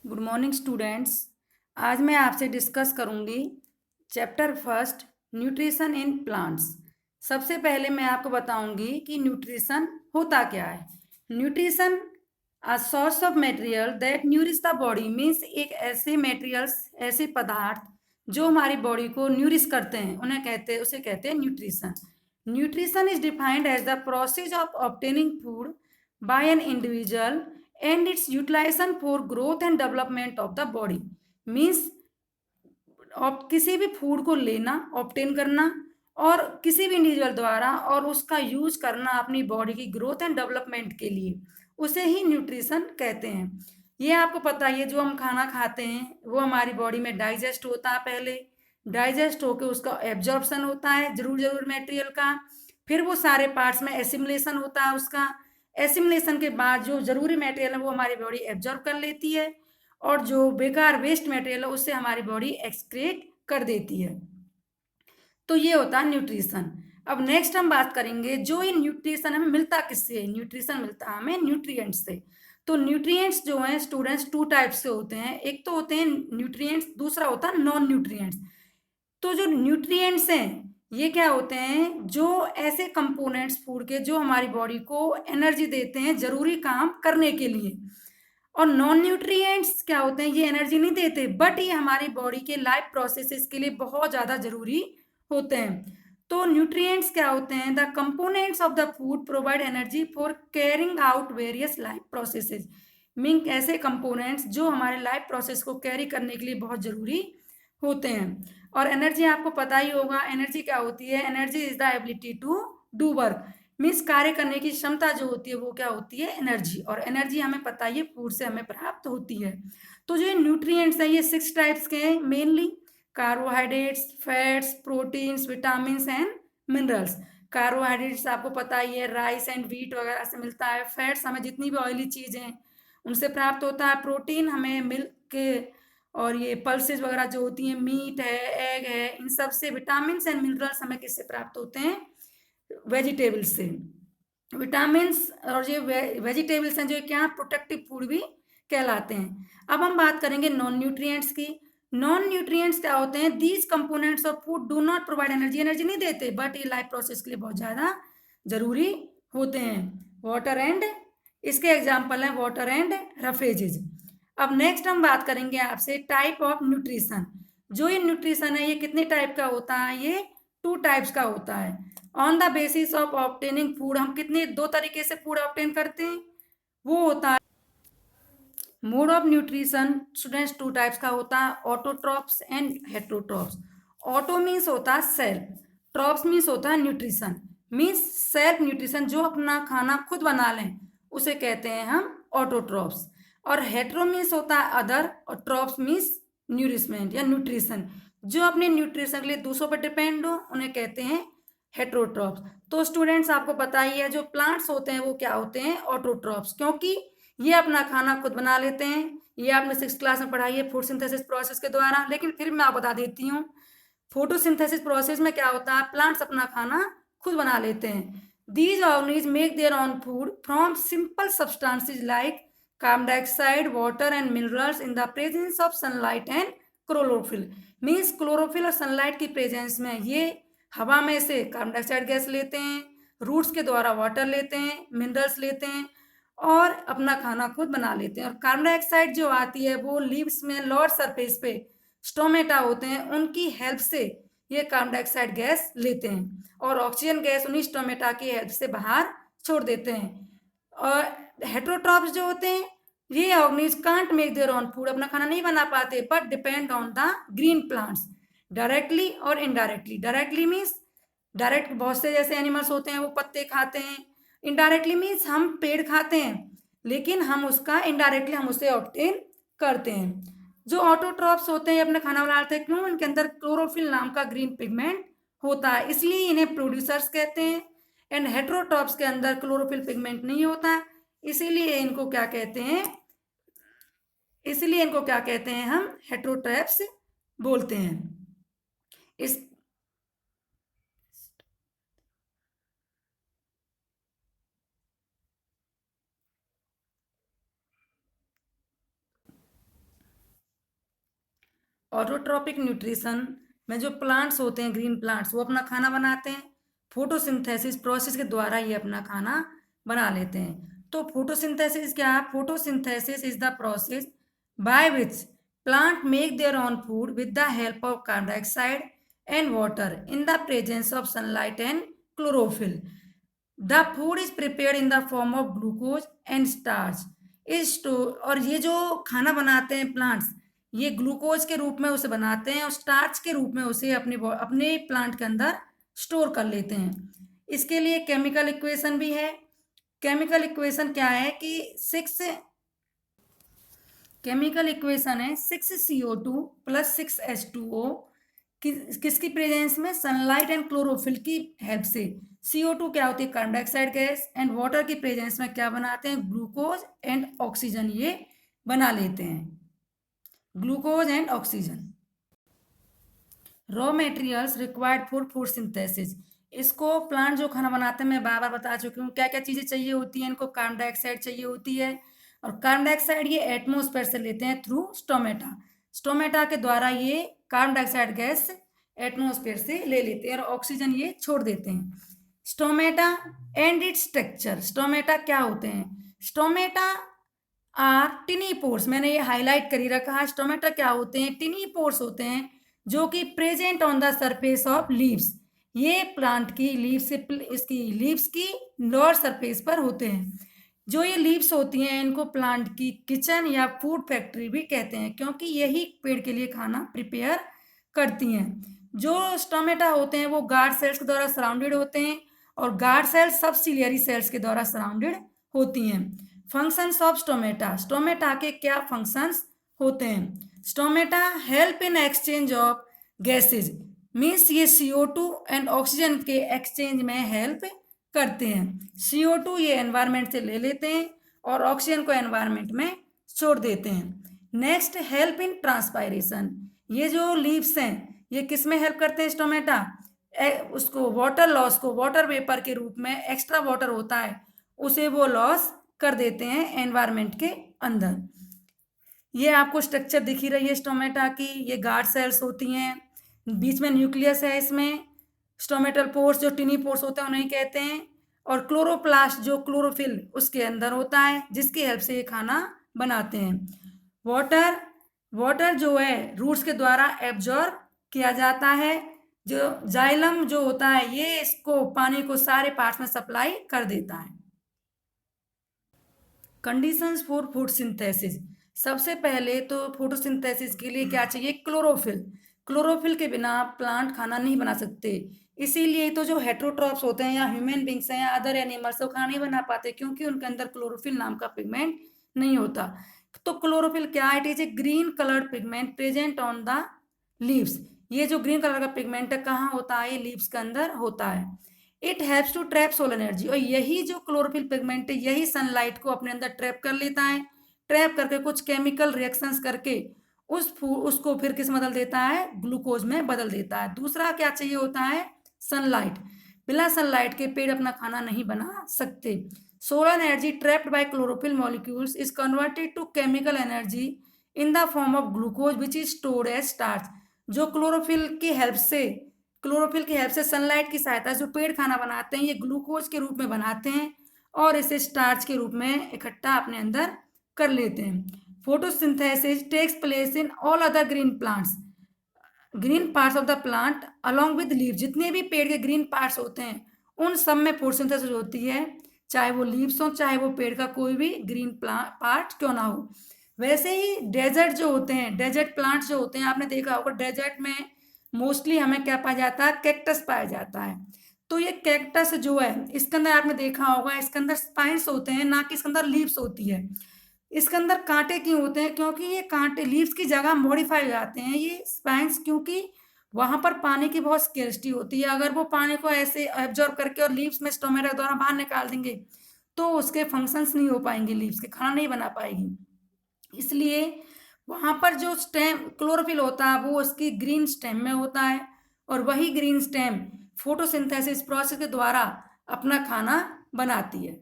Good morning students. आज मैं आपसे डिस्कस करूंगी chapter first, nutrition in plants. सबसे पहले मैं आपको बताऊंगी कि न्यूट्रिशन होता क्या है। Nutrition a source of material that nourish the body means एक ऐसे मटेरियल्स, ऐसे पदार्थ जो हमारी बॉडी को न्यूरिश करते हैं, उसे कहते हैं nutrition. Nutrition is defined as the process of obtaining food by an individual and its utilization for growth and development of the body means किसी भी फूड को लेना, ऑब्टेन करना और किसी भी इंडिविजुअल द्वारा और उसका यूज करना अपनी बॉडी की ग्रोथ एंड डेवलपमेंट के लिए, उसे ही न्यूट्रिशन कहते हैं। ये आपको पता है, जो हम खाना खाते हैं वो हमारी बॉडी में डाइजेस्ट होता है, पहले डाइजेस्ट होकर उसका एब्जॉर्प्शन होता है जरूर मटेरियल का, फिर वो सारे पार्ट्स में एसिमुलेशन होता है उसका। एसिमुलेशन के बाद जो जरूरी मटेरियल है वो हमारी बॉडी एब्जॉर्ब कर लेती है और जो बेकार वेस्ट मटेरियल है उससे हमारी बॉडी एक्सक्रीट कर देती है। तो ये होता है न्यूट्रिशन। अब नेक्स्ट हम बात करेंगे जो ये न्यूट्रिशन हमें मिलता किससे है। न्यूट्रिशन मिलता है हमें न्यूट्रिएंट्स से। तो न्यूट्रिएंट्स जो हैं स्टूडेंट्स टू टाइप्स से होते हैं, एक तो होते हैं न्यूट्रिएंट्स, दूसरा होता है नॉन न्यूट्रिएंट्स। तो जो न्यूट्रिएंट्स हैं ये क्या होते हैं, जो ऐसे कंपोनेंट्स फूड के जो हमारी बॉडी को एनर्जी देते हैं जरूरी काम करने के लिए। और नॉन न्यूट्रिएंट्स क्या होते हैं, ये एनर्जी नहीं देते बट ये हमारी बॉडी के लाइफ प्रोसेसेस के लिए बहुत ज़्यादा जरूरी होते हैं। तो न्यूट्रिएंट्स क्या होते हैं, the components of the food provide energy for carrying out various life processes. Mean ऐसे कंपोनेंट्स जो हमारे लाइफ प्रोसेस को कैरी करने के लिए बहुत ज़रूरी होते हैं। और एनर्जी आपको पता ही होगा, एनर्जी क्या होती है, energy is the ability to do work. Means कार्य करने की क्षमता जो होती है वो क्या होती है, एनर्जी। और एनर्जी हमें पता है फूड से हमें प्राप्त होती है। तो जो न्यूट्रिएंट्स हैं ये 6 टाइप्स के हैं mainly: carbohydrates, fats, proteins, vitamin and minerals. Carbohydrates आपको पता ही है, राइस एंड व्हीट वगैरह से मिलता है। फैट्स हमें जितनी भी ऑयली चीज़ें हैं उनसे प्राप्त होता है। प्रोटीन हमें मिल्क और ये पल्सेस वगैरह जो होती हैं, मीट है, एग है, इन सब से। विटामिन एंड मिनरल्स हमें किससे प्राप्त होते हैं, वेजिटेबल्स से। विटामिन और ये वेजिटेबल्स हैं जो क्या प्रोटेक्टिव फूड भी कहलाते हैं। अब हम बात करेंगे नॉन न्यूट्रिएंट्स की। नॉन न्यूट्रिएंट्स क्या होते हैं, these components of food do not provide energy. Energy नहीं देते बट ये लाइफ प्रोसेस के लिए बहुत ज़्यादा जरूरी होते हैं। वाटर एंड, इसके एग्जाम्पल हैं वाटर एंड रफेजेज। अब नेक्स्ट हम बात करेंगे आपसे टाइप ऑफ न्यूट्रिशन। जो ये न्यूट्रिशन है ये कितने टाइप का होता है, ये 2 टाइप्स का होता है। On the basis of obtaining food, हम कितने 2 तरीके से फूड ऑब्टेन करते हैं, वो होता है mode of nutrition. Students 2 types का होता है, autotrophs and heterotrophs. Auto means होता है सेल्फ, ट्रॉप्स मीन्स होता है न्यूट्रिशन। मीन्स सेल्फ न्यूट्रिशन, जो अपना खाना खुद बना लें उसे कहते हैं हम ऑटोट्रॉप्स। और हेट्रो मीन्स होता है अदर, और ट्रॉप्स मीन्स न्यूरिशमेंट या न्यूट्रिशन, जो अपने न्यूट्रिशन के लिए दूसरों पर डिपेंड हो उन्हें कहते हैं हेट्रोट्रॉप्स। तो स्टूडेंट्स आपको पता ही है जो प्लांट्स होते हैं वो क्या होते हैं, ऑटोट्रॉप्स, क्योंकि ये अपना खाना खुद बना लेते हैं। ये आपने 6th क्लास में पढ़ाई है फोटोसिंथेसिस प्रोसेस के द्वारा, लेकिन फिर मैं आप बता देती हूँ। फोटोसिंथेसिस प्रोसेस में क्या होता है, प्लांट्स अपना खाना खुद बना लेते हैं। These organisms make their own food from simple substances like carbon dioxide, water and minerals in the presence of sunlight and chlorophyll. Means chlorophyll और सनलाइट की प्रेजेंस में ये हवा में से कार्बन डाइऑक्साइड गैस लेते हैं, रूट्स के द्वारा वाटर लेते हैं, मिनरल्स लेते हैं और अपना खाना खुद बना लेते हैं। और कार्बन डाइऑक्साइड जो आती है वो लीव्स में लोअर सरफेस पे स्टोमेटा होते हैं, उनकी हेल्प से ये कार्बन डाइऑक्साइड गैस लेते हैं और ऑक्सीजन गैस उन्हीं स्टोमेटा की हेल्प से बाहर छोड़ देते हैं। और हेट्रोट्रॉप्स जो होते हैं ये organisms can't make their own food, अपना खाना नहीं बना पाते but depend on the green plants directly और इनडायरेक्टली। डायरेक्टली मीन्स डायरेक्ट बहुत से जैसे एनिमल्स होते हैं वो पत्ते खाते हैं, इनडायरेक्टली मीन्स हम पेड़ खाते हैं लेकिन हम उसका इनडायरेक्टली हम उसे ऑब्टेन करते हैं। जो ऑटोट्रॉप्स होते हैं अपना खाना बनाते हैं, क्यों, इनके अंदर क्लोरोफिल नाम का ग्रीन पिगमेंट होता है इसलिए इन्हें प्रोड्यूसर्स कहते हैं। एंड हेट्रोट्रॉप्स के अंदर क्लोरोफिल पिगमेंट नहीं होता इसीलिए इनको क्या कहते हैं, हम हेट्रोट्रॉप्स बोलते हैं। इस ऑटोट्रॉपिक न्यूट्रिशन में जो प्लांट्स होते हैं, ग्रीन प्लांट्स, वो अपना खाना बनाते हैं। फोटोसिंथेसिस प्रोसेस के द्वारा ये अपना खाना बना लेते हैं। तो फोटोसिंथेसिस क्या है? Photosynthesis is the process by which plant make their own food with the help of carbon dioxide and water in the presence of sunlight and chlorophyll. The food is prepared in the form of glucose and starch is store. और ये जो खाना बनाते हैं plants, ये glucose के रूप में उसे बनाते हैं और स्टार्च के रूप में उसे अपने प्लांट के अंदर स्टोर कर लेते हैं। इसके लिए केमिकल इक्वेशन भी है। केमिकल इक्वेशन क्या है कि केमिकल इक्वेशन है 6CO2 + 6H2O। किसकी प्रेजेंस में? सनलाइट एंड क्लोरोफिल की हेल्प से। CO2 क्या होती है? Carbon dioxide gas. And water की प्रेजेंस में क्या बनाते हैं? ग्लूकोज एंड ऑक्सीजन ये बना लेते हैं। Glucose and oxygen raw materials required for food synthesis. इसको प्लांट जो खाना बनाते हैं, मैं बार बार बता चुकी हूँ क्या क्या चीज़ें चाहिए होती हैं इनको। कार्बन डाइऑक्साइड चाहिए होती है, और कार्बन डाइऑक्साइड ये एटमोस्फेयर से लेते हैं थ्रू स्टोमेटा। स्टोमेटा के द्वारा ये कार्बन डाइऑक्साइड गैस एटमोस्फेयर से ले लेते हैं और ऑक्सीजन ये छोड़ देते हैं। Stomata and its structure. Stomata क्या होते हैं? Stomata are tiny pores. मैंने ये हाईलाइट कर ही रखा है। स्टोमेटा क्या होते हैं? टिनी पोर्स होते हैं जो कि present on the surface of leaves. ये प्लांट की लीव्स से इसकी लीव्स की लोअर सरफेस पर होते हैं। जो ये लीव्स होती हैं इनको प्लांट की किचन या फूड फैक्ट्री भी कहते हैं, क्योंकि यही पेड़ के लिए खाना प्रिपेयर करती हैं। जो स्टोमेटा होते हैं वो गार्ड सेल्स के द्वारा सराउंडेड होते हैं, और गार्ड सेल्स सब सिलियरी सेल्स के द्वारा सराउंडेड होती हैं। Functions of stomata. स्टोमेटा के क्या फंक्शंस होते हैं? Stomata help in exchange of gases, means ये CO2 एंड ऑक्सीजन के एक्सचेंज में हेल्प करते हैं। CO2 ये एनवायरनमेंट से ले लेते हैं और ऑक्सीजन को एनवायरनमेंट में छोड़ देते हैं। Next, help in transpiration. ये जो लीव्स हैं ये किस में हेल्प करते हैं? स्टोमेटा उसको वाटर लॉस को, वाटर वेपर के रूप में एक्स्ट्रा वाटर होता है उसे वो लॉस कर देते हैं एनवायरनमेंट के अंदर। ये आपको स्ट्रक्चर दिख ही रही है स्टोमेटा की। ये गार्ड सेल्स होती हैं, बीच में न्यूक्लियस है इसमें। स्टोमेटल पोर्स जो टिनी पोर्स होते हैं उन्हें कहते हैं, और क्लोरोप्लास्ट जो क्लोरोफिल उसके अंदर होता है जिसकी हेल्प से ये खाना बनाते हैं। वाटर जो है रूट्स के द्वारा एब्जॉर्ब किया जाता है। जो जाइलम जो होता है ये इसको पानी को सारे पार्ट्स में सप्लाई कर देता है। Conditions for food synthesis. सबसे पहले तो फोटोसिंथेसिस के लिए क्या चाहिए? क्लोरोफिल। क्लोरोफिल के बिना प्लांट खाना नहीं बना सकते। इसीलिए तो जो हेट्रोट्रॉप्स होते हैं या ह्यूमन बींग्स हैं या अदर एनिमल्स वो खाना नहीं बना पाते, क्योंकि उनके अंदर क्लोरोफिल नाम का पिगमेंट नहीं होता। तो क्लोरोफिल क्या है? It is a green coloured pigment present on the leaves. ये जो ग्रीन कलर का पिगमेंट है कहाँ होता है? ये लीव्स के अंदर होता है। It helps to trap solar energy. और यही जो क्लोरोफिल पिगमेंट है यही सनलाइट को अपने अंदर ट्रैप कर लेता है। ट्रैप करके कुछ केमिकल रिएक्शंस करके उसको फिर किस बदल देता है? ग्लूकोज में बदल देता है। दूसरा क्या चाहिए होता है? सनलाइट। बिना सनलाइट के पेड़ अपना खाना नहीं बना सकते। Solar energy trapped by chlorophyll molecules is converted to chemical energy in the form of glucose which is stored as starch. जो क्लोरोफिल की हेल्प से सनलाइट की सहायता से जो पेड़ खाना बनाते हैं ये ग्लूकोज के रूप में बनाते हैं और इसे स्टार्च के रूप में इकट्ठा अपने अंदर कर लेते हैं। Photosynthesis takes place in all other green plants, green parts of the plant along with leaves. जितने भी पेड़ के ग्रीन पार्ट्स होते हैं उन सब में फोटोसिंथेसिस होती है, चाहे वो लीव्स हो चाहे वो पेड़ का कोई भी ग्रीन पार्ट क्यों ना हो। वैसे ही डेजर्ट जो होते हैं, डेजर्ट प्लांट्स जो होते हैं, आपने देखा होगा डेजर्ट में मोस्टली हमें क्या पाया जाता है? कैक्टस पाया जाता है। तो ये कैक्टस जो है इसके अंदर आपने देखा होगा इसके अंदर स्पाइन्स होते हैं, ना कि इसके अंदर लीव्स होती है। इसके अंदर कांटे क्यों होते हैं? क्योंकि ये कांटे लीव्स की जगह मॉडिफाई हो जाते हैं ये स्पाइन्स, क्योंकि वहां पर पानी की बहुत स्केर्सिटी होती है। अगर वो पानी को ऐसे एब्जॉर्ब करके और लीव्स में स्टोमेटा द्वारा बाहर निकाल देंगे तो उसके फंक्शंस नहीं हो पाएंगे, लीव्स के खाना नहीं बना पाएगी। इसलिए वहां पर जो स्टेम क्लोरोफिल होता है वो उसकी ग्रीन स्टेम में होता है, और वही ग्रीन स्टेम फोटोसिंथेसिस प्रोसेस के द्वारा अपना खाना बनाती है।